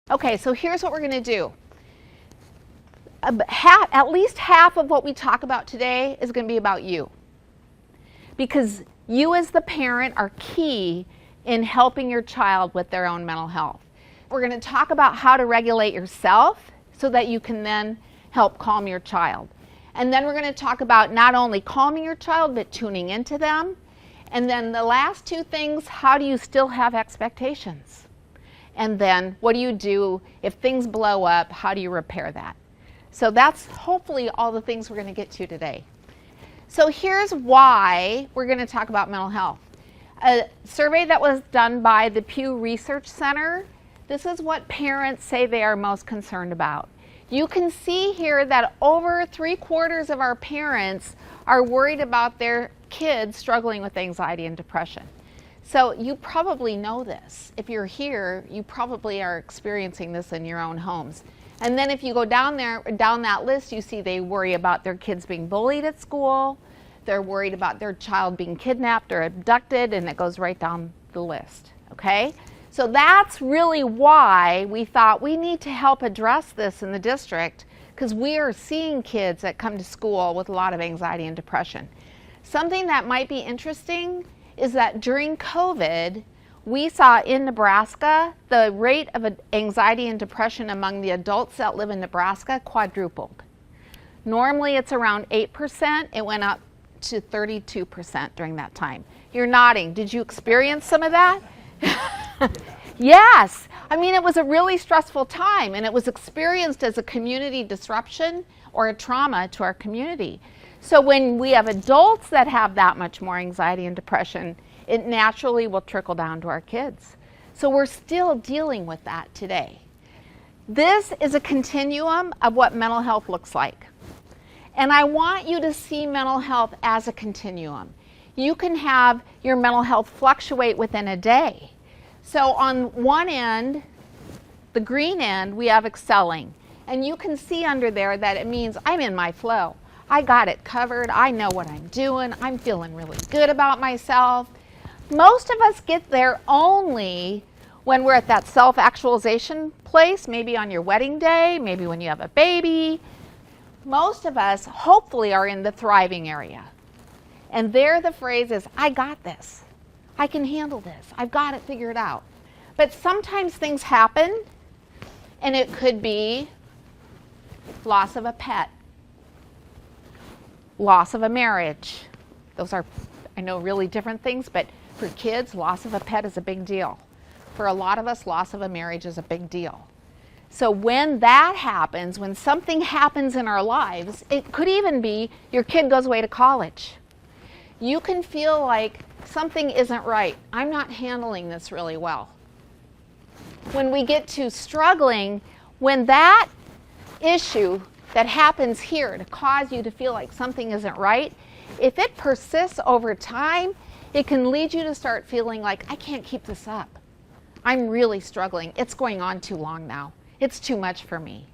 Okay, so here's what we're going to do. At least half of what we talk about today is going to be about you. Because you as the parent are key in helping your child with their own mental health. We're going to talk about how to regulate yourself so that you can then help calm your child. And then we're going to talk about not only calming your child, but tuning into them. And then the last two things, how do you still have expectations? And then what do you do if things blow up? How do you repair that? So that's hopefully all the things we're going to get to today. So here's why we're going to talk about mental health. A survey that was done by the Pew Research Center, this is what parents say they are most concerned about. You can see here that over 3/4 of our parents are worried about their kids struggling with anxiety and depression. So you probably know this. If you're here, you probably are experiencing this in your own homes. And then if you go down that list, you see they worry about their kids being bullied at school. They're worried about their child being kidnapped or abducted, and it goes right down the list, okay? So that's really why we thought we need to help address this in the district, because we are seeing kids that come to school with a lot of anxiety and depression. Something that might be interesting is that during COVID, we saw in Nebraska, the rate of anxiety and depression among the adults that live in Nebraska quadrupled. Normally it's around 8%. It went up to 32% during that time. You're nodding. Did you experience some of that? Yes. I mean, it was a really stressful time, and it was experienced as a community disruption or a trauma to our community. So when we have adults that have that much more anxiety and depression, it naturally will trickle down to our kids. So we're still dealing with that today. This is a continuum of what mental health looks like. And I want you to see mental health as a continuum. You can have your mental health fluctuate within a day. So on one end, the green end, we have excelling. And you can see under there that it means I'm in my flow. I got it covered. I know what I'm doing. I'm feeling really good about myself. Most of us get there only when we're at that self-actualization place, maybe on your wedding day, maybe when you have a baby. Most of us hopefully are in the thriving area. And there the phrase is, I got this. I can handle this. I've got it figured out. But sometimes things happen, and it could be loss of a pet, loss of a marriage. Those are, I know, really different things, but for kids, loss of a pet is a big deal. For a lot of us, loss of a marriage is a big deal. So when that happens, when something happens in our lives, it could even be your kid goes away to college. You can feel like something isn't right. I'm not handling this really well. When we get to struggling, when that issue that happens here to cause you to feel like something isn't right, if it persists over time, it can lead you to start feeling like, I can't keep this up. I'm really struggling. It's going on too long now. It's too much for me.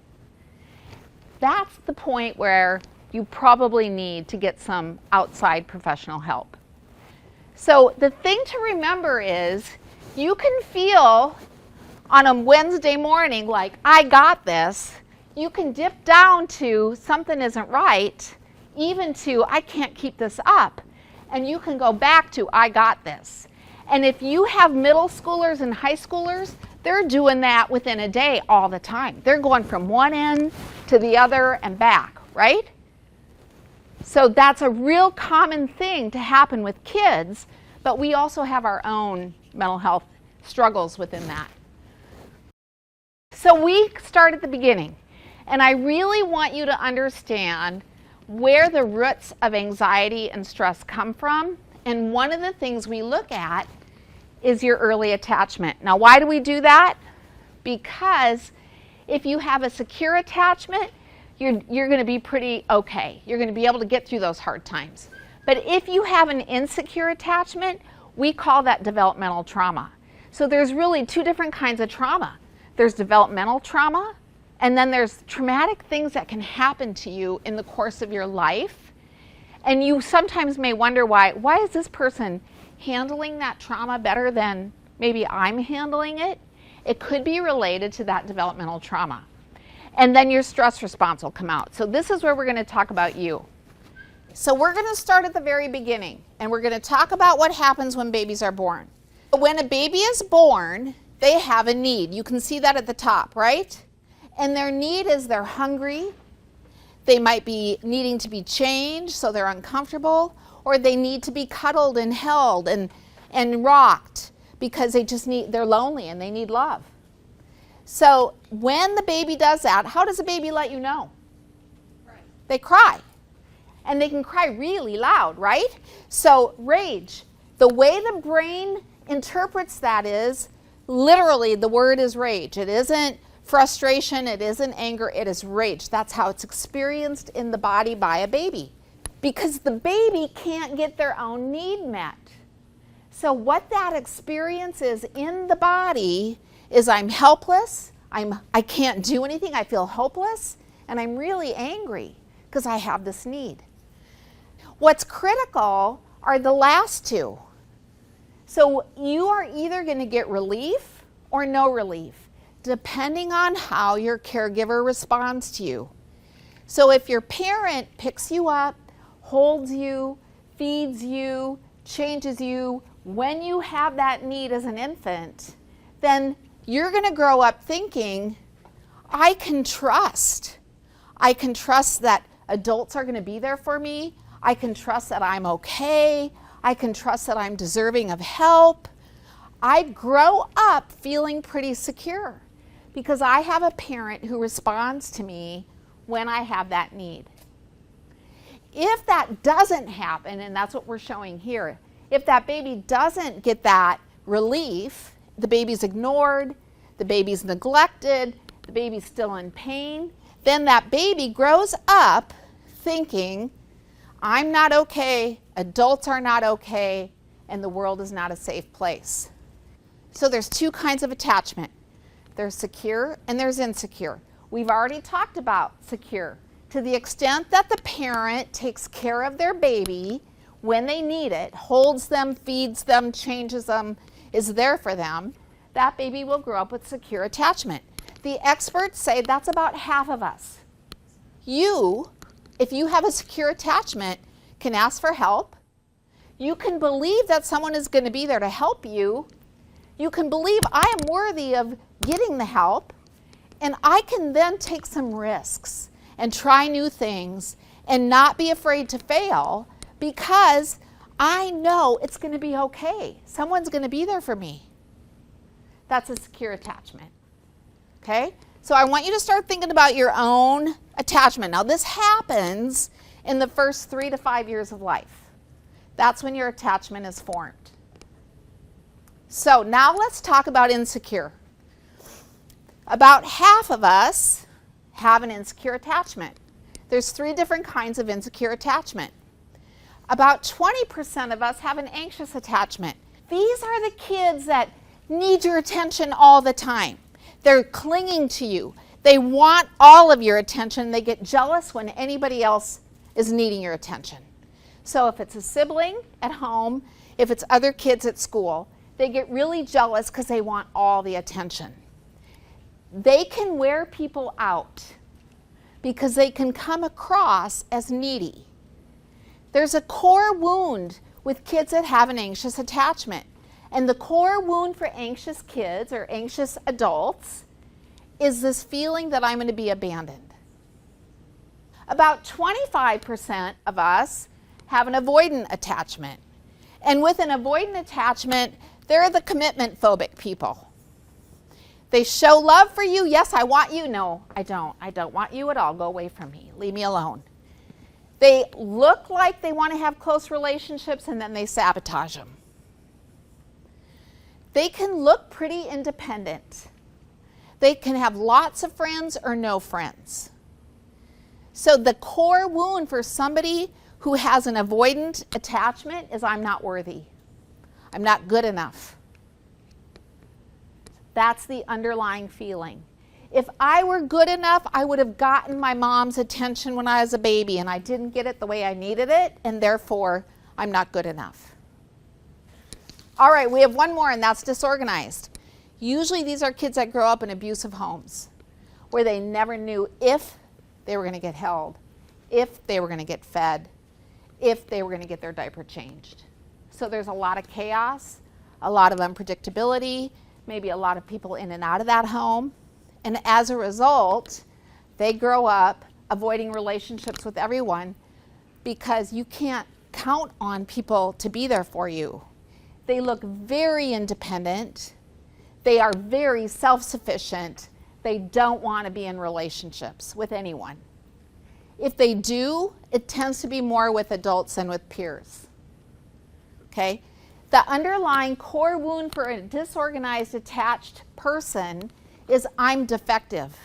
That's the point where you probably need to get some outside professional help. So the thing to remember is you can feel on a Wednesday morning like, I got this. You can dip down to something isn't right, even to I can't keep this up. And you can go back to I got this. And if you have middle schoolers and high schoolers, they're doing that within a day all the time. They're going from one end to the other and back, right? So that's a real common thing to happen with kids, but we also have our own mental health struggles within that. So we start at the beginning, and I really want you to understand where the roots of anxiety and stress come from. And one of the things we look at is your early attachment. Now, why do we do that? Because if you have a secure attachment, you're going to be pretty okay. You're going to be able to get through those hard times. But if you have an insecure attachment, we call that developmental trauma. So there's really two different kinds of trauma. There's developmental trauma, and then there's traumatic things that can happen to you in the course of your life. And you sometimes may wonder why is this person handling that trauma better than maybe I'm handling it? It could be related to that developmental trauma. And then your stress response will come out. So this is where we're going to talk about you. So we're going to start at the very beginning, and we're going to talk about what happens when babies are born. When a baby is born, they have a need. You can see that at the top, right? And their need is they're hungry. They might be needing to be changed so they're uncomfortable, or they need to be cuddled and held and rocked because they're lonely and they need love. So when the baby does that, how does a baby let you know? Cry. They cry. And they can cry really loud, right? So rage, the way the brain interprets that is, literally the word is rage. It isn't frustration, it isn't anger, it is rage. That's how it's experienced in the body by a baby. Because the baby can't get their own need met. So what that experience is in the body is I'm helpless, I can't do anything, I feel hopeless, and I'm really angry because I have this need. What's critical are the last two. So you are either going to get relief or no relief, depending on how your caregiver responds to you. So if your parent picks you up, holds you, feeds you, changes you, when you have that need as an infant, then you're going to grow up thinking, I can trust that adults are going to be there for me. I can trust that I'm okay. I can trust that I'm deserving of help. I grow up feeling pretty secure because I have a parent who responds to me when I have that need. If that doesn't happen, and that's what we're showing here, if that baby doesn't get that relief, the baby's ignored, the baby's neglected, the baby's still in pain, then that baby grows up thinking, I'm not okay, adults are not okay, and the world is not a safe place. So there's two kinds of attachment. There's secure and there's insecure. We've already talked about secure. To the extent that the parent takes care of their baby when they need it, holds them, feeds them, changes them, is there for them, that baby will grow up with secure attachment. The experts say that's about half of us. You, if you have a secure attachment, can ask for help. You can believe that someone is going to be there to help you. You can believe I am worthy of getting the help. And I can then take some risks and try new things and not be afraid to fail because I know it's going to be okay. Someone's going to be there for me. That's a secure attachment. Okay? So I want you to start thinking about your own attachment. Now this happens in the first 3 to 5 years of life. That's when your attachment is formed. So now let's talk about insecure. About half of us have an insecure attachment. There's 3 different kinds of insecure attachment. About 20% of us have an anxious attachment. These are the kids that need your attention all the time. They're clinging to you. They want all of your attention. They get jealous when anybody else is needing your attention. So if it's a sibling at home, if it's other kids at school, they get really jealous because they want all the attention. They can wear people out because they can come across as needy. There's a core wound with kids that have an anxious attachment. And the core wound for anxious kids or anxious adults is this feeling that I'm going to be abandoned. About 25% of us have an avoidant attachment. And with an avoidant attachment, they're the commitment phobic people. They show love for you. Yes, I want you. No, I don't. I don't want you at all. Go away from me. Leave me alone. They look like they want to have close relationships and then they sabotage them. They can look pretty independent. They can have lots of friends or no friends. So the core wound for somebody who has an avoidant attachment is I'm not worthy. I'm not good enough. That's the underlying feeling. If I were good enough, I would have gotten my mom's attention when I was a baby and I didn't get it the way I needed it, and therefore I'm not good enough. All right, we have one more, and that's disorganized. Usually these are kids that grow up in abusive homes where they never knew if they were going to get held, if they were going to get fed, if they were going to get their diaper changed. So there's a lot of chaos, a lot of unpredictability, maybe a lot of people in and out of that home. And as a result, they grow up avoiding relationships with everyone because you can't count on people to be there for you. They look very independent. They are very self-sufficient. They don't want to be in relationships with anyone. If they do, it tends to be more with adults than with peers. Okay? The underlying core wound for a disorganized, attached person is I'm defective.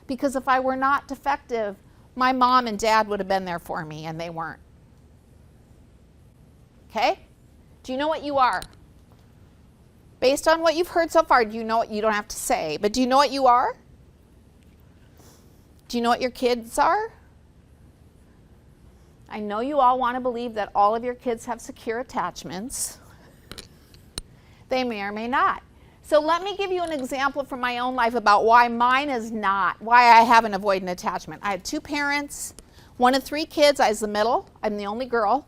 Because if I were not defective, my mom and dad would have been there for me, and they weren't. Okay? Do you know what you are? Based on what you've heard so far, do you know what you don't have to say, but do you know what you are? Do you know what your kids are? I know you all want to believe that all of your kids have secure attachments. They may or may not. So let me give you an example from my own life about why mine is not, why I have an avoidant attachment. I had two parents, one of three kids. I was the middle. I'm the only girl.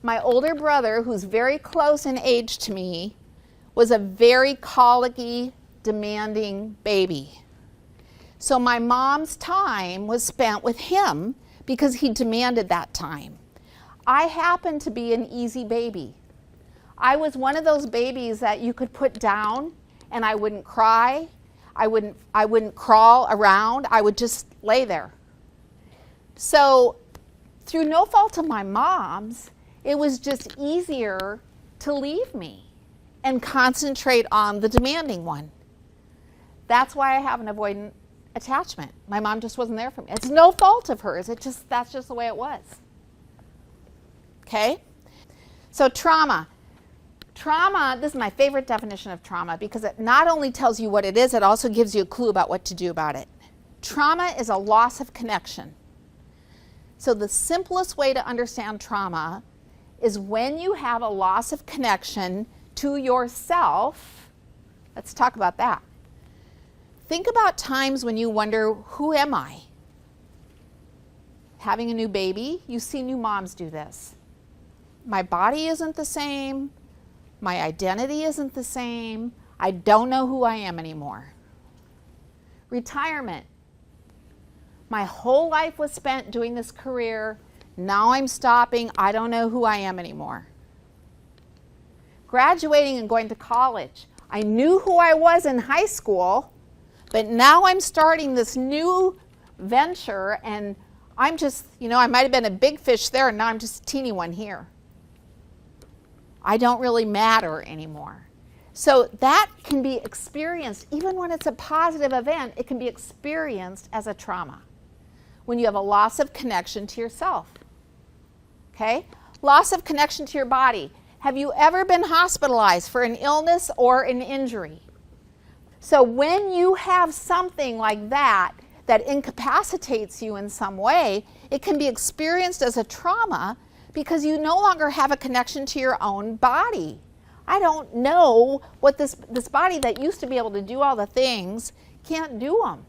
My older brother, who's very close in age to me, was a very colicky, demanding baby. So my mom's time was spent with him because he demanded that time. I happened to be an easy baby. I was one of those babies that you could put down and I wouldn't cry, I wouldn't crawl around, I would just lay there. So through no fault of my mom's, it was just easier to leave me and concentrate on the demanding one. That's why I have an avoidant attachment. My mom just wasn't there for me. It's no fault of hers. That's just the way it was. Okay? So trauma. Trauma, this is my favorite definition of trauma because it not only tells you what it is, it also gives you a clue about what to do about it. Trauma is a loss of connection. So the simplest way to understand trauma is when you have a loss of connection to yourself. Let's talk about that. Think about times when you wonder, who am I? Having a new baby, you see new moms do this. My body isn't the same. My identity isn't the same. I don't know who I am anymore. Retirement. My whole life was spent doing this career. Now I'm stopping. I don't know who I am anymore. Graduating and going to college. I knew who I was in high school, but now I'm starting this new venture and I'm just, I might have been a big fish there and now I'm just a teeny one here. I don't really matter anymore. So that can be experienced, even when it's a positive event, it can be experienced as a trauma. When you have a loss of connection to yourself. Okay? Loss of connection to your body. Have you ever been hospitalized for an illness or an injury? So when you have something like that incapacitates you in some way, it can be experienced as a trauma because you no longer have a connection to your own body. I don't know what this body that used to be able to do all the things can't do them.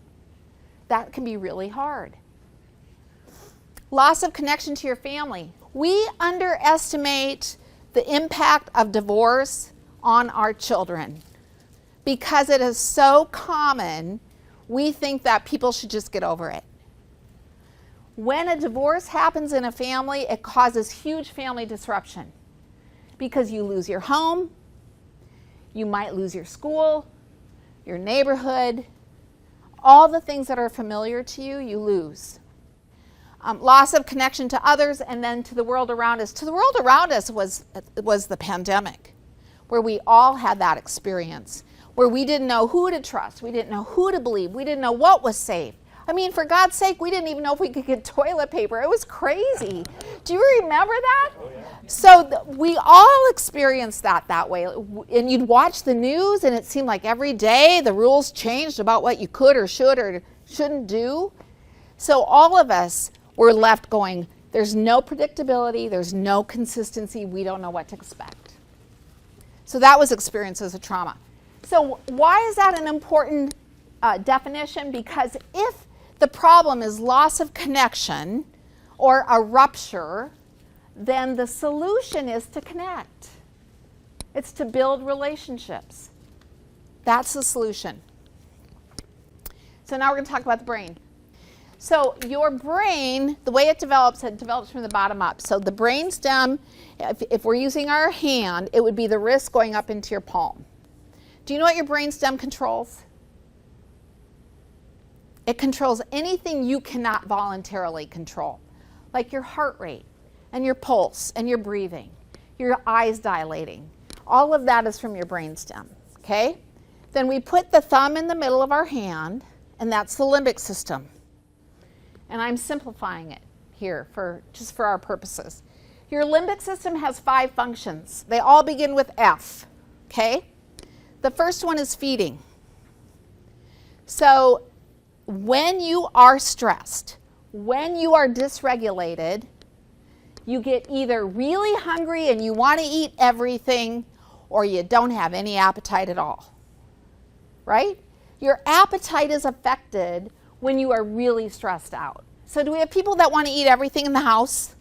That can be really hard. Loss of connection to your family. We underestimate the impact of divorce on our children. Because it is so common, we think that people should just get over it. When a divorce happens in a family, it causes huge family disruption. Because you lose your home, you might lose your school, your neighborhood, all the things that are familiar to you, you lose. Loss of connection to others and then to the world around us. To the world around us was the pandemic, where we all had that experience, where we didn't know who to trust, we didn't know who to believe, we didn't know what was safe. I mean, for God's sake, we didn't even know if we could get toilet paper. It was crazy. Do you remember that? Oh, yeah. So we all experienced that way. And you'd watch the news and it seemed like every day the rules changed about what you could or should or shouldn't do. So all of us were left going, there's no predictability, there's no consistency, we don't know what to expect. So that was experienced as a trauma. So why is that an important definition? Because if the problem is loss of connection or a rupture, then the solution is to connect. It's to build relationships. That's the solution. So now we're going to talk about the brain. So your brain, the way it develops from the bottom up. So the brain stem, if we're using our hand, it would be the wrist going up into your palm. Do you know what your brain stem controls? It controls anything you cannot voluntarily control, like your heart rate and your pulse and your breathing, your eyes dilating. All of that is from your brain stem, okay? Then we put the thumb in the middle of our hand, and that's the limbic system. And I'm simplifying it here just for our purposes. Your limbic system has 5 functions. They all begin with F, okay? The first one is feeding. So when you are stressed, when you are dysregulated, you get either really hungry and you want to eat everything, or you don't have any appetite at all, right? Your appetite is affected when you are really stressed out. So do we have people that want to eat everything in the house?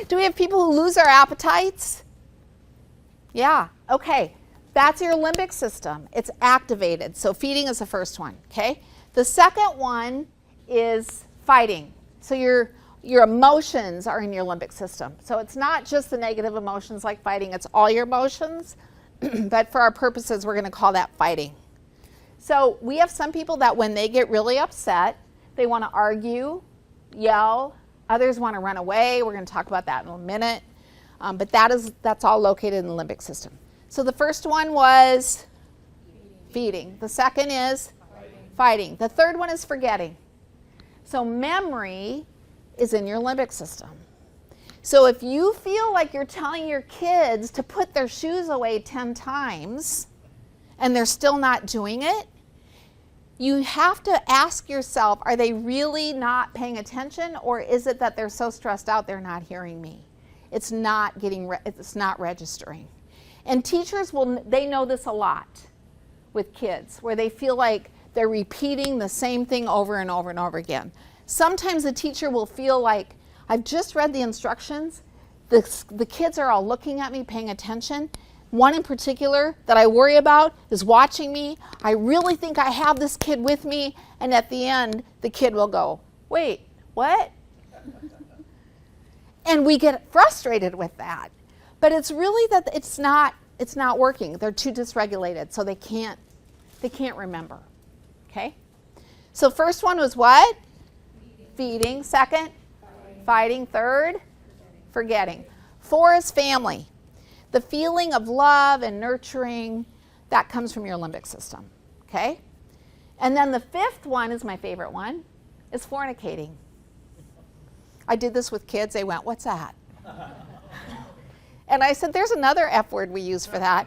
Do we have people who lose their appetites? Yeah, okay. That's your limbic system. It's activated. So feeding is the first one, okay? The second one is fighting. So your emotions are in your limbic system. So it's not just the negative emotions like fighting, it's all your emotions. But for our purposes, we're going to call that fighting. So we have some people that when they get really upset, they want to argue, yell. Others want to run away. We're going to talk about that in a minute. But that's all located in the limbic system. So the first one was feeding. The second is fighting. The third one is forgetting. So memory is in your limbic system. So if you feel like you're telling your kids to put their shoes away 10 times and they're still not doing it, you have to ask yourself, are they really not paying attention, or is it that they're so stressed out they're not hearing me? It's not registering. And teachers they know this a lot with kids, where they feel like they're repeating the same thing over and over and over again. Sometimes the teacher will feel like, I've just read the instructions, the kids are all looking at me, paying attention. One in particular that I worry about is watching me. I really think I have this kid with me, and at the end, the kid will go, wait, what? And we get frustrated with that. But it's really that it's not working. They're too dysregulated, so they can't remember. Okay? So first one was what? Feeding. Second? Fighting. Third? Forgetting. 4 is family. The feeling of love and nurturing, that comes from your limbic system. Okay? And then the 5th one is my favorite one, is fornicating. I did this with kids. They went, what's that? And I said, there's another F word we use for that.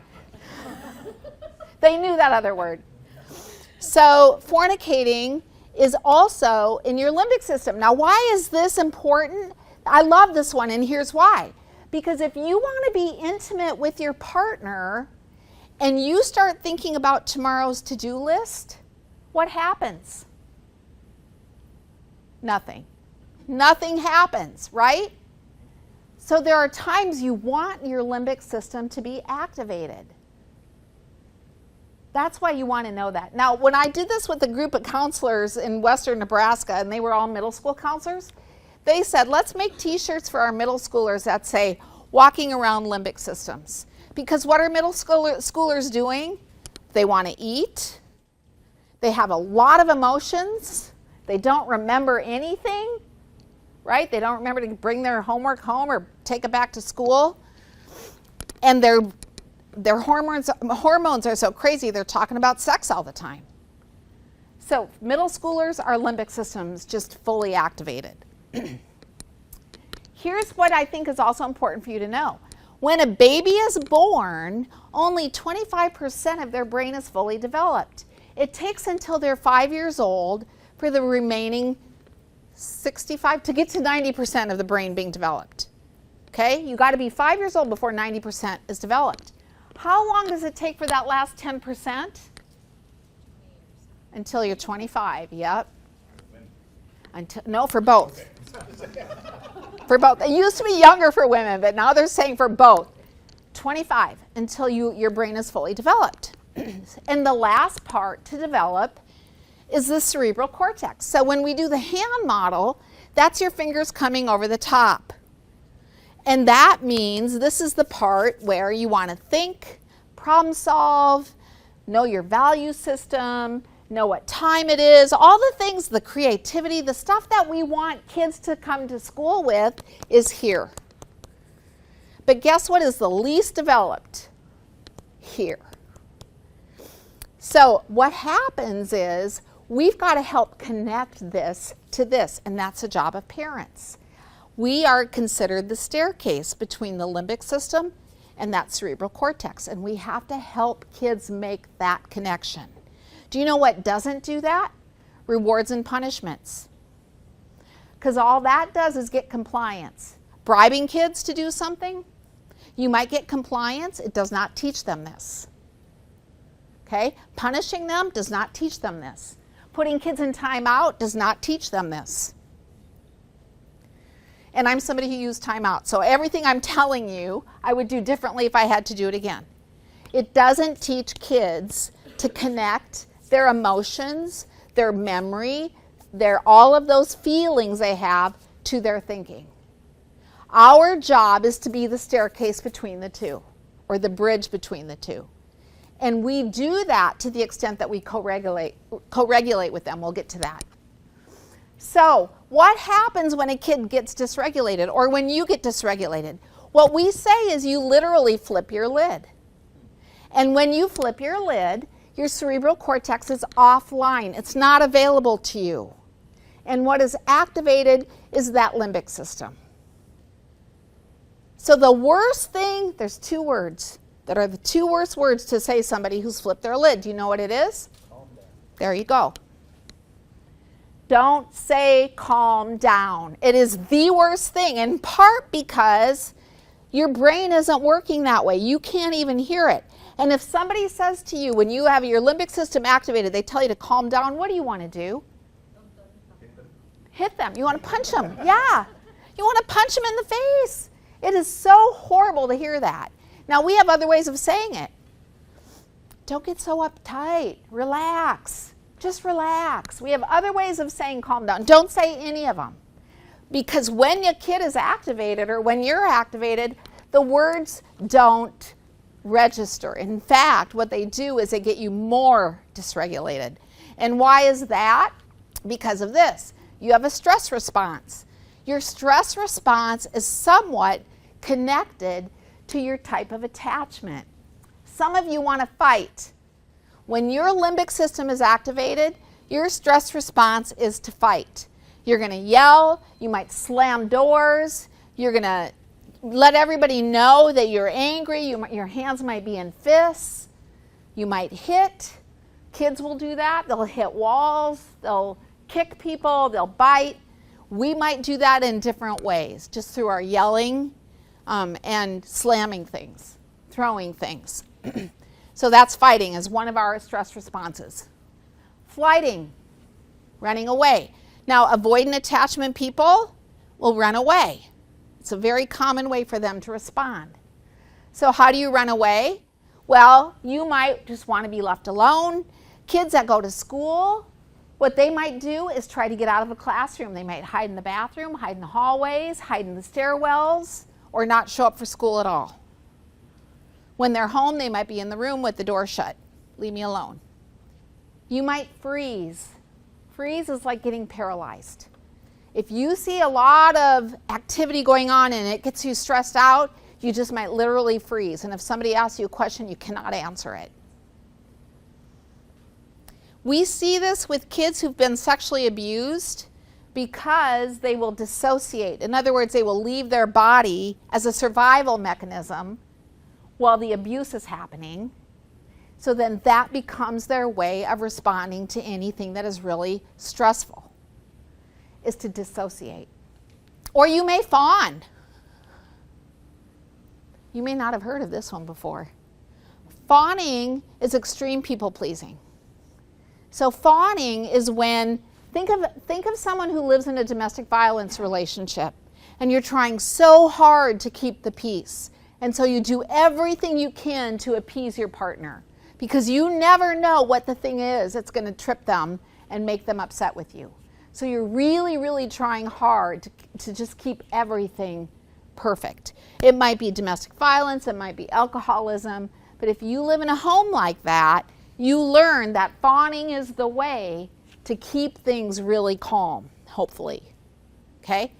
They knew that other word. So fornicating is also in your limbic system. Now, why is this important? I love this one, and here's why. Because if you want to be intimate with your partner and you start thinking about tomorrow's to-do list, what happens? Nothing. Nothing happens, right? So there are times you want your limbic system to be activated. That's why you want to know that. Now, when I did this with a group of counselors in western Nebraska, and they were all middle school counselors, they said, let's make t-shirts for our middle schoolers that say, walking around limbic systems. Because what are middle schoolers doing? They want to eat. They have a lot of emotions. They don't remember anything, right? They don't remember to bring their homework home or take it back to school. And their hormones are so crazy, they're talking about sex all the time. So middle schoolers, our limbic system's just fully activated. Here's what I think is also important for you to know. When a baby is born, only 25% of their brain is fully developed. It takes until they're 5 years old for the remaining 65 to get to 90% of the brain being developed. Okay? You got to be 5 years old before 90% is developed. How long does it take for that last 10%? Until you're 25, yep. No, for both. For both. It used to be younger for women, but now they're saying for both. 25, until your brain is fully developed. And the last part to develop is the cerebral cortex. So when we do the hand model, that's your fingers coming over the top. And that means this is the part where you want to think, problem solve, know your value system, know what time it is, all the things, the creativity, the stuff that we want kids to come to school with is here. But guess what is the least developed? Here. So what happens is we've got to help connect this to this, and that's the job of parents. We are considered the staircase between the limbic system and that cerebral cortex, and we have to help kids make that connection. Do you know what doesn't do that? Rewards and punishments. Because all that does is get compliance. Bribing kids to do something, you might get compliance. It does not teach them this. Okay? Punishing them does not teach them this. Putting kids in timeout does not teach them this. And I'm somebody who used timeout, so everything I'm telling you, I would do differently if I had to do it again. It doesn't teach kids to connect their emotions, their memory, all of those feelings they have to their thinking. Our job is to be the staircase between the two, or the bridge between the two. And we do that to the extent that we co-regulate with them. We'll get to that. So what happens when a kid gets dysregulated, or when you get dysregulated? What we say is you literally flip your lid. And when you flip your lid, your cerebral cortex is offline. It's not available to you. And what is activated is that limbic system. So the worst thing, there's two words that are the two worst words to say somebody who's flipped their lid. Do you know what it is? Calm down. There you go. Don't say calm down. It is the worst thing, in part because your brain isn't working that way. You can't even hear it. And if somebody says to you, when you have your limbic system activated, they tell you to calm down, what do you want to do? Hit them. You want to punch them. Yeah. You want to punch them in the face. It is so horrible to hear that. Now, we have other ways of saying it. Don't get so uptight. Relax. Just relax. We have other ways of saying calm down. Don't say any of them. Because when your kid is activated, or when you're activated, the words don't register. In fact, what they do is they get you more dysregulated. And why is that? Because of this. You have a stress response. Your stress response is somewhat connected to your type of attachment. Some of you want to fight. When your limbic system is activated, your stress response is to fight. You're going to yell, you might slam doors, you're going to let everybody know that you're angry, your hands might be in fists, you might hit. Kids will do that. They'll hit walls, they'll kick people, they'll bite. We might do that in different ways, just through our yelling and slamming things, throwing things. So that's fighting, is one of our stress responses. Flighting, running away. Now, avoidant attachment people will run away. It's a very common way for them to respond. So how do you run away? Well, you might just want to be left alone. Kids that go to school, what they might do is try to get out of a classroom. They might hide in the bathroom, hide in the hallways, hide in the stairwells, or not show up for school at all. When they're home, they might be in the room with the door shut. Leave me alone. You might freeze. Freeze is like getting paralyzed. If you see a lot of activity going on and it gets you stressed out, you just might literally freeze. And if somebody asks you a question, you cannot answer it. We see this with kids who've been sexually abused because they will dissociate. In other words, they will leave their body as a survival mechanism while the abuse is happening. So then that becomes their way of responding to anything that is really stressful, is to dissociate. Or you may fawn. You may not have heard of this one before. Fawning is extreme people pleasing. So fawning is when, think of someone who lives in a domestic violence relationship and you're trying so hard to keep the peace. And so you do everything you can to appease your partner because you never know what the thing is that's going to trip them and make them upset with you. So you're really, really trying hard to just keep everything perfect. It might be domestic violence, it might be alcoholism, but if you live in a home like that, you learn that fawning is the way to keep things really calm, hopefully. Okay?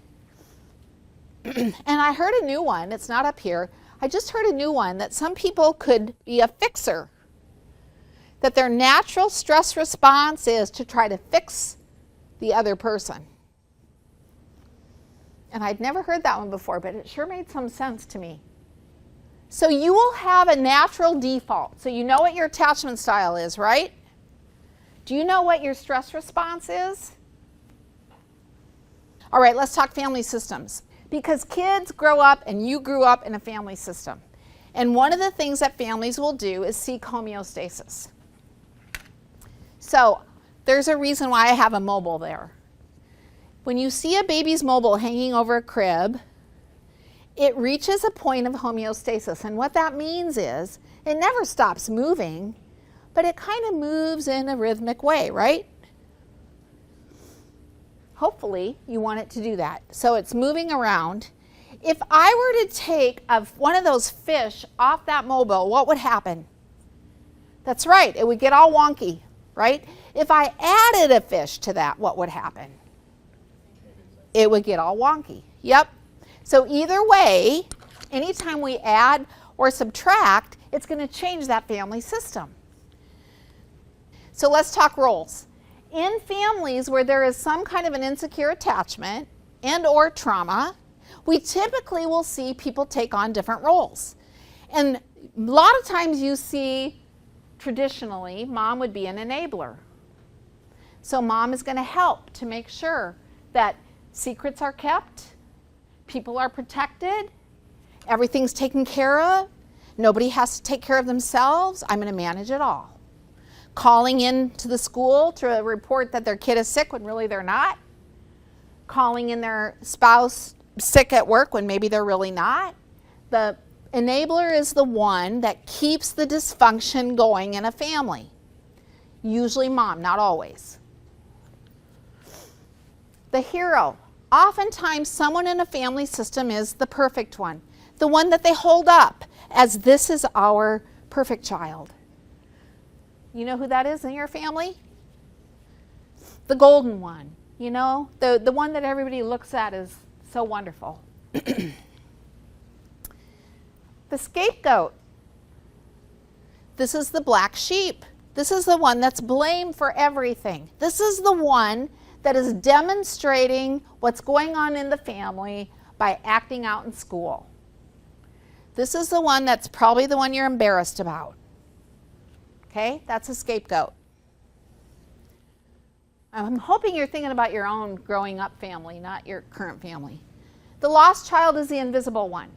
And I heard a new one, it's not up here. I just heard a new one that some people could be a fixer. That their natural stress response is to try to fix the other person. And I'd never heard that one before, but it sure made some sense to me. So you will have a natural default. So you know what your attachment style is, right? Do you know what your stress response is? All right, let's talk family systems. Because kids grow up and you grew up in a family system. And one of the things that families will do is seek homeostasis. So there's a reason why I have a mobile there. When you see a baby's mobile hanging over a crib, it reaches a point of homeostasis. And what that means is it never stops moving, but it kind of moves in a rhythmic way, right? Hopefully you want it to do that. So it's moving around. If I were to take one of those fish off that mobile, what would happen? That's right, it would get all wonky, right? If I added a fish to that, what would happen? It would get all wonky. Yep. So either way, anytime we add or subtract, it's going to change that family system. So let's talk roles. In families where there is some kind of an insecure attachment and or trauma, we typically will see people take on different roles. And a lot of times you see, traditionally, mom would be an enabler. So mom is going to help to make sure that secrets are kept, people are protected, everything's taken care of, nobody has to take care of themselves, I'm going to manage it all. Calling in to the school to report that their kid is sick when really they're not. Calling in their spouse sick at work when maybe they're really not. The enabler is the one that keeps the dysfunction going in a family. Usually mom, not always. The hero. Oftentimes someone in a family system is the perfect one. The one that they hold up as this is our perfect child. You know who that is in your family? The golden one, you know, the one that everybody looks at as so wonderful. The scapegoat. This is the black sheep. This is the one that's blamed for everything. This is the one that is demonstrating what's going on in the family by acting out in school. This is the one that's probably the one you're embarrassed about. Okay, that's a scapegoat. I'm hoping you're thinking about your own growing up family, not your current family. The lost child is the invisible one.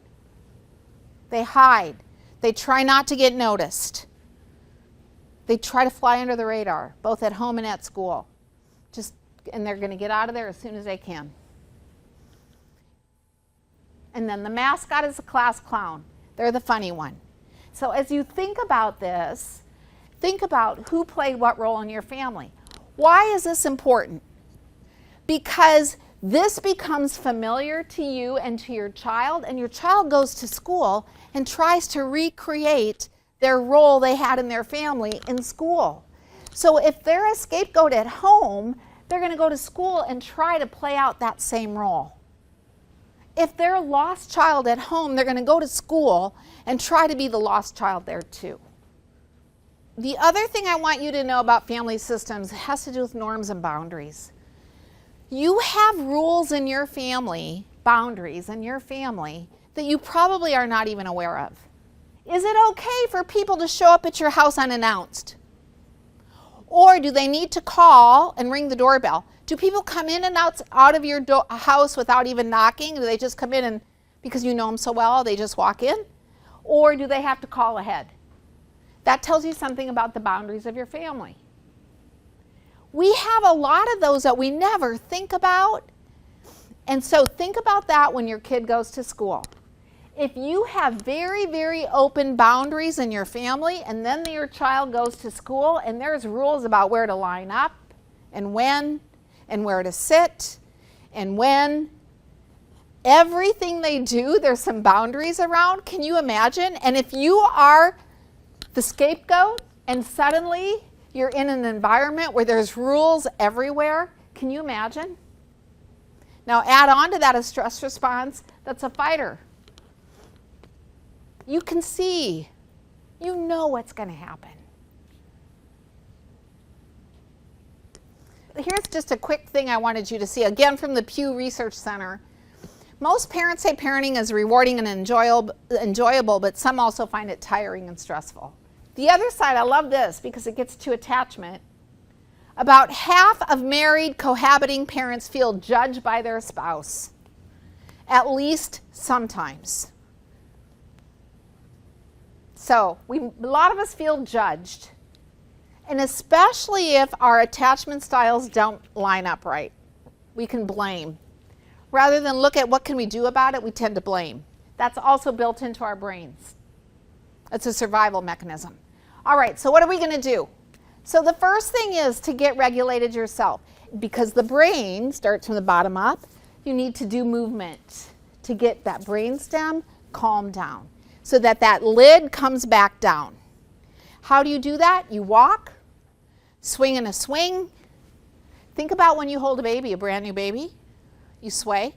They hide. They try not to get noticed. They try to fly under the radar, both at home and at school. And they're going to get out of there as soon as they can. And then the mascot is the class clown. They're the funny one. So as you think about this, think about who played what role in your family. Why is this important? Because this becomes familiar to you and to your child goes to school and tries to recreate their role they had in their family in school. So if they're a scapegoat at home, they're going to go to school and try to play out that same role. If they're a lost child at home, they're going to go to school and try to be the lost child there too. The other thing I want you to know about family systems has to do with norms and boundaries. You have rules in your family, boundaries in your family, that you probably are not even aware of. Is it okay for people to show up at your house unannounced? Or do they need to call and ring the doorbell? Do people come in and out of your house without even knocking? Do they just come in and because you know them so well, they just walk in? Or do they have to call ahead? That tells you something about the boundaries of your family. We have a lot of those that we never think about. And so think about that when your kid goes to school. If you have very, very open boundaries in your family, and then your child goes to school and there's rules about where to line up and when and where to sit and when, everything they do, there's some boundaries around. Can you imagine? And if you are the scapegoat and suddenly you're in an environment where there's rules everywhere, can you imagine? Now add on to that a stress response that's a fighter. You can see, you know what's going to happen. Here's just a quick thing I wanted you to see, again from the Pew Research Center. Most parents say parenting is rewarding and enjoyable, but some also find it tiring and stressful. The other side, I love this because it gets to attachment. About half of married cohabiting parents feel judged by their spouse, at least sometimes. So a lot of us feel judged, and especially if our attachment styles don't line up right, we can blame. Rather than look at what can we do about it, we tend to blame. That's also built into our brains. It's a survival mechanism. All right, so what are we going to do? So the first thing is to get regulated yourself. Because the brain starts from the bottom up, you need to do movement to get that brainstem calmed down so that that lid comes back down. How do you do that? You walk, swing in a swing. Think about when you hold a baby, a brand new baby. You sway.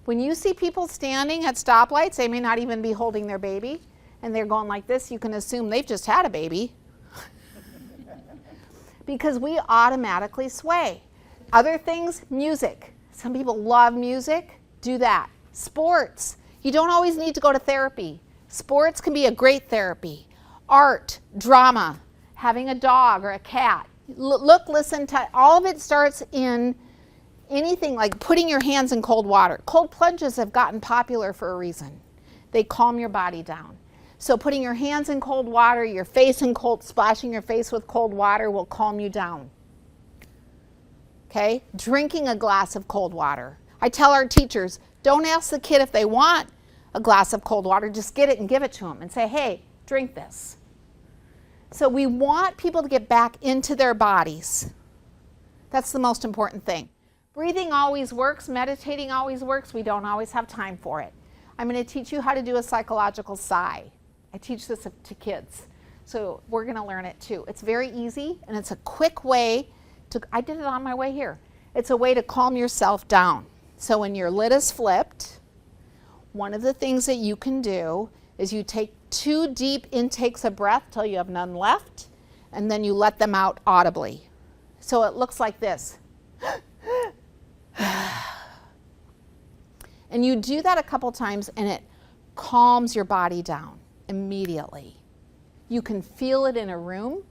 When you see people standing at stoplights, they may not even be holding their baby, and they're going like this, you can assume they've just had a baby. Because we automatically sway. Other things, music. Some people love music. Do that. Sports. You don't always need to go to therapy. Sports can be a great therapy. Art, drama, having a dog or a cat. Look, listen, all of it starts in anything like putting your hands in cold water. Cold plunges have gotten popular for a reason. They calm your body down. So putting your hands in cold water, your face in cold, splashing your face with cold water will calm you down. Okay? Drinking a glass of cold water. I tell our teachers, don't ask the kid if they want a glass of cold water, just get it and give it to them and say, hey, drink this. So we want people to get back into their bodies. That's the most important thing. Breathing always works, meditating always works, we don't always have time for it. I'm going to teach you how to do a psychological sigh. I teach this to kids, so we're going to learn it too. It's very easy, and it's a quick way to, I did it on my way here. It's a way to calm yourself down. So when your lid is flipped, one of the things that you can do is you take 2 deep intakes of breath till you have none left, and then you let them out audibly. So it looks like this. And you do that a couple times, and it calms your body down immediately. You can feel it in a room.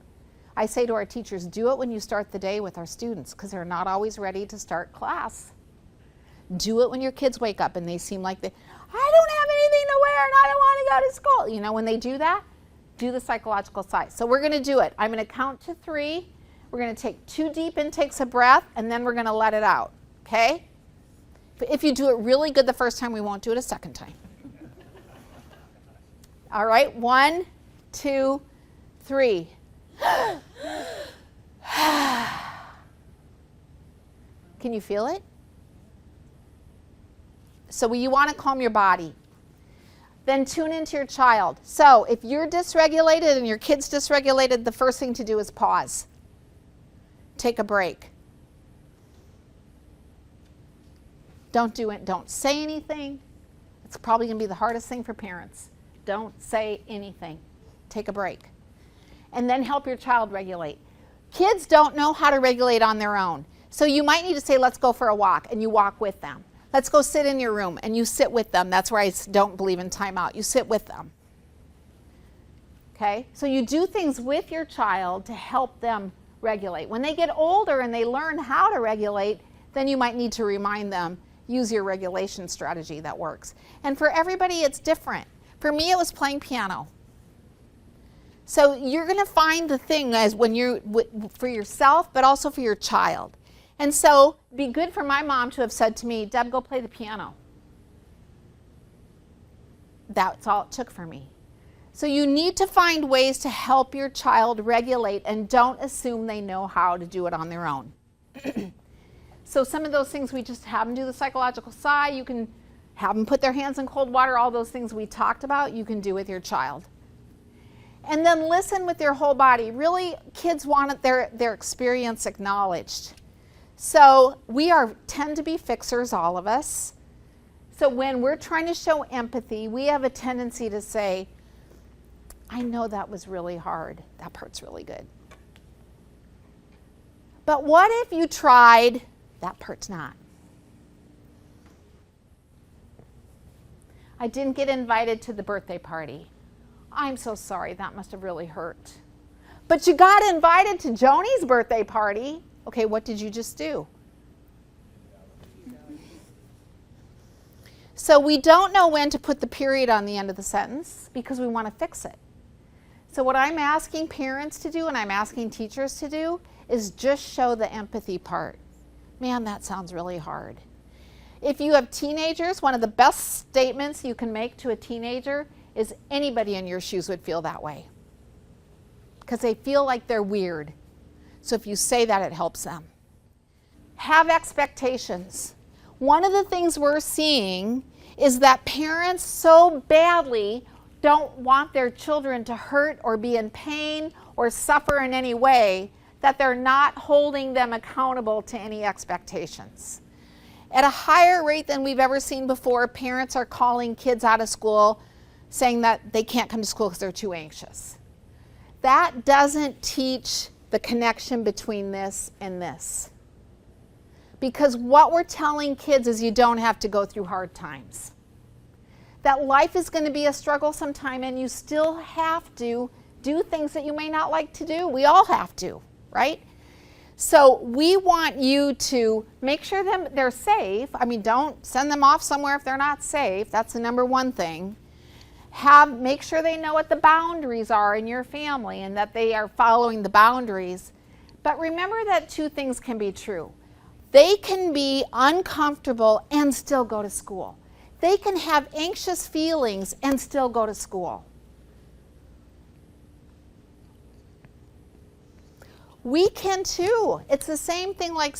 I say to our teachers, do it when you start the day with our students because they're not always ready to start class. Do it when your kids wake up and they seem like I don't have anything to wear and I don't want to go to school. You know, when they do that, do the psychological sigh. So we're going to do it. I'm going to count to 3. We're going to take 2 deep intakes of breath, and then we're going to let it out. Okay? But if you do it really good the first time, we won't do it a second time. All right, 1, 2, 3. Can you feel it? So you want to calm your body. Then tune into your child. So if you're dysregulated and your kid's dysregulated, the first thing to do is pause. Take a break. Don't do it. Don't say anything. It's probably going to be the hardest thing for parents. Don't say anything. Take a break. And then help your child regulate. Kids don't know how to regulate on their own. So you might need to say, let's go for a walk, and you walk with them. Let's go sit in your room, and you sit with them. That's where I don't believe in timeout. You sit with them. Okay? So you do things with your child to help them regulate. When they get older and they learn how to regulate, then you might need to remind them, use your regulation strategy that works. And for everybody, it's different. For me, it was playing piano. So you're going to find the thing as when you're for yourself, but also for your child. And so it'd be good for my mom to have said to me, Deb, go play the piano. That's all it took for me. So you need to find ways to help your child regulate, and don't assume they know how to do it on their own. So some of those things, we just have them do the psychological sigh. You can have them put their hands in cold water. All those things we talked about, you can do with your child. And then listen with their whole body. Really, kids want their experience acknowledged. So we tend to be fixers, all of us. So when we're trying to show empathy, we have a tendency to say, I know that was really hard. That part's really good. But what if you tried, that part's not. I didn't get invited to the birthday party. I'm so sorry, that must have really hurt. But you got invited to Joni's birthday party. Okay, what did you just do? So we don't know when to put the period on the end of the sentence because we want to fix it. So what I'm asking parents to do and I'm asking teachers to do is just show the empathy part. Man, that sounds really hard. If you have teenagers, one of the best statements you can make to a teenager is anybody in your shoes would feel that way. Because they feel like they're weird. So if you say that, it helps them. Have expectations. One of the things we're seeing is that parents so badly don't want their children to hurt or be in pain or suffer in any way that they're not holding them accountable to any expectations. At a higher rate than we've ever seen before, parents are calling kids out of school saying that they can't come to school because they're too anxious. That doesn't teach the connection between this and this. Because what we're telling kids is you don't have to go through hard times. That life is going to be a struggle sometime, and you still have to do things that you may not like to do. We all have to, right? So we want you to make sure they're safe. I mean, don't send them off somewhere if they're not safe. That's the number one thing. Make sure they know what the boundaries are in your family and that they are following the boundaries. But remember that two things can be true. They can be uncomfortable and still go to school. They can have anxious feelings and still go to school. We can too. It's the same thing like,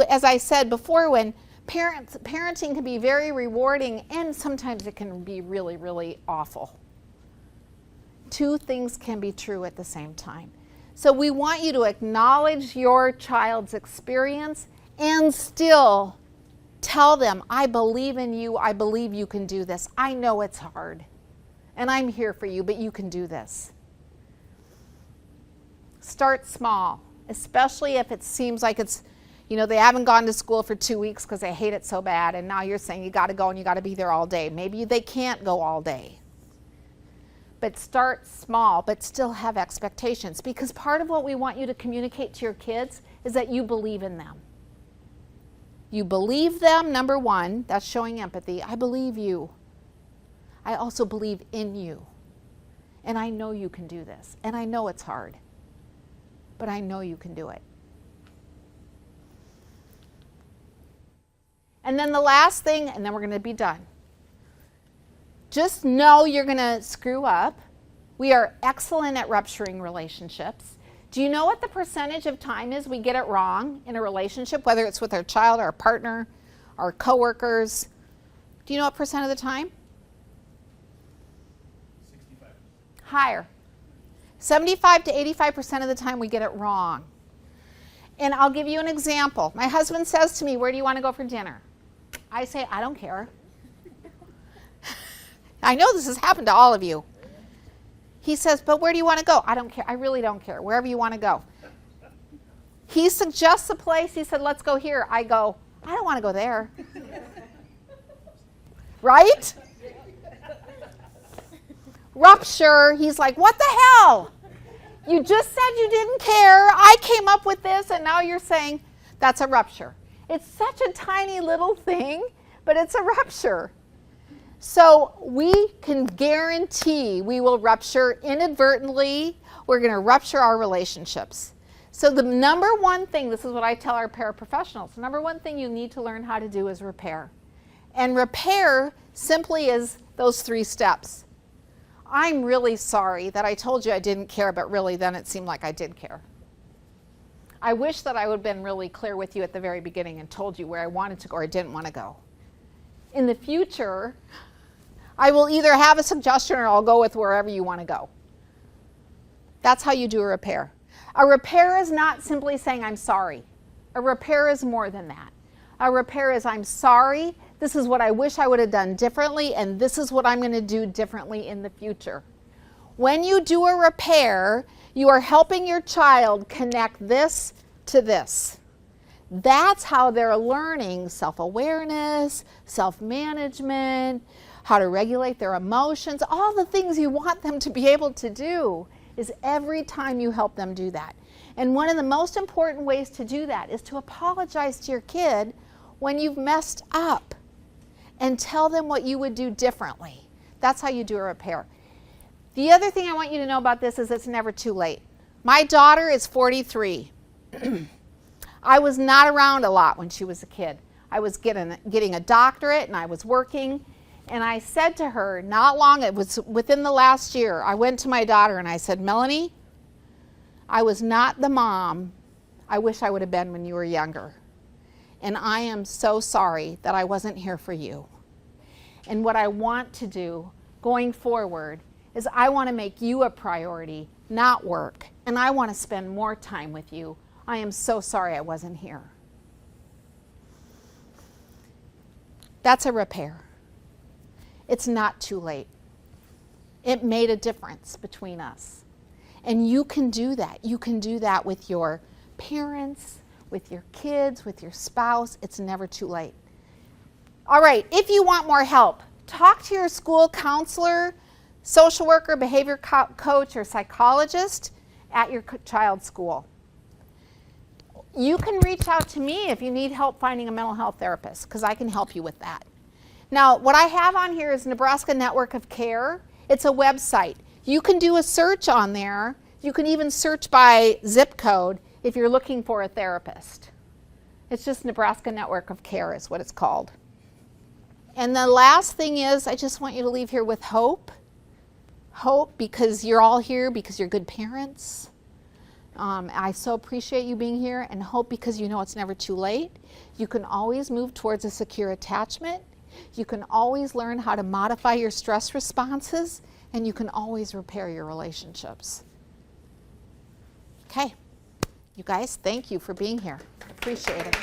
as I said before, when parenting can be very rewarding and sometimes it can be really, really awful. Two things can be true at the same time. So we want you to acknowledge your child's experience and still tell them, I believe in you, I believe you can do this. I know it's hard, and I'm here for you, but you can do this. Start small, especially if it seems like it's, they haven't gone to school for 2 weeks because they hate it so bad, and now you're saying you got to go and you got to be there all day. Maybe they can't go all day. But start small, but still have expectations, because part of what we want you to communicate to your kids is that you believe in them. You believe them, number one, that's showing empathy. I believe you. I also believe in you. And I know you can do this. And I know it's hard. But I know you can do it. And then the last thing, and then we're going to be done. Just know you're going to screw up. We are excellent at rupturing relationships. Do you know what the percentage of time is we get it wrong in a relationship, whether it's with our child, our partner, our coworkers? Do you know what percent of the time? 65. Higher. 75 to 85% of the time we get it wrong. And I'll give you an example. My husband says to me, where do you want to go for dinner? I say, I don't care. I know this has happened to all of you. He says, but where do you want to go? I don't care. I really don't care. Wherever you want to go. He suggests a place. He said, let's go here. I go, I don't want to go there. Right? Rupture. He's like, what the hell? You just said you didn't care. I came up with this, and now you're saying that's a rupture. It's such a tiny little thing, but it's a rupture. So we can guarantee we will rupture inadvertently we're going to rupture our relationships. So the number one thing, this is what I tell our paraprofessionals, the number one thing you need to learn how to do is repair. And repair simply is those 3 steps. I'm really sorry that I told you I didn't care, but really then it seemed like I did care. I wish that I would have been really clear with you at the very beginning and told you where I wanted to go or I didn't want to go. In the future, I will either have a suggestion or I'll go with wherever you want to go. That's how you do a repair. A repair is not simply saying I'm sorry. A repair is more than that. A repair is I'm sorry, this is what I wish I would have done differently, and this is what I'm going to do differently in the future. When you do a repair, you are helping your child connect this to this. That's how they're learning self-awareness, self-management, how to regulate their emotions, all the things you want them to be able to do is every time you help them do that. And one of the most important ways to do that is to apologize to your kid when you've messed up and tell them what you would do differently. That's how you do a repair. The other thing I want you to know about this is it's never too late. My daughter is 43. I was not around a lot when she was a kid. I was getting a doctorate and I was working. And I said to her, not long, it was within the last year, I went to my daughter and I said, Melanie, I was not the mom I wish I would have been when you were younger. And I am so sorry that I wasn't here for you. And what I want to do going forward is I want to make you a priority, not work. And I want to spend more time with you. I am so sorry I wasn't here. That's a repair. It's not too late. It made a difference between us. And you can do that. You can do that with your parents, with your kids, with your spouse. It's never too late. All right, if you want more help, talk to your school counselor, social worker, behavior coach, or psychologist at your child's school. You can reach out to me if you need help finding a mental health therapist, because I can help you with that. Now, what I have on here is Nebraska Network of Care. It's a website. You can do a search on there. You can even search by zip code if you're looking for a therapist. It's just Nebraska Network of Care is what it's called. And the last thing is, I just want you to leave here with hope. Hope because you're all here because you're good parents. I so appreciate you being here, and hope because you know it's never too late. You can always move towards a secure attachment. You can always learn how to modify your stress responses, and you can always repair your relationships. Okay, you guys, thank you for being here. Appreciate it.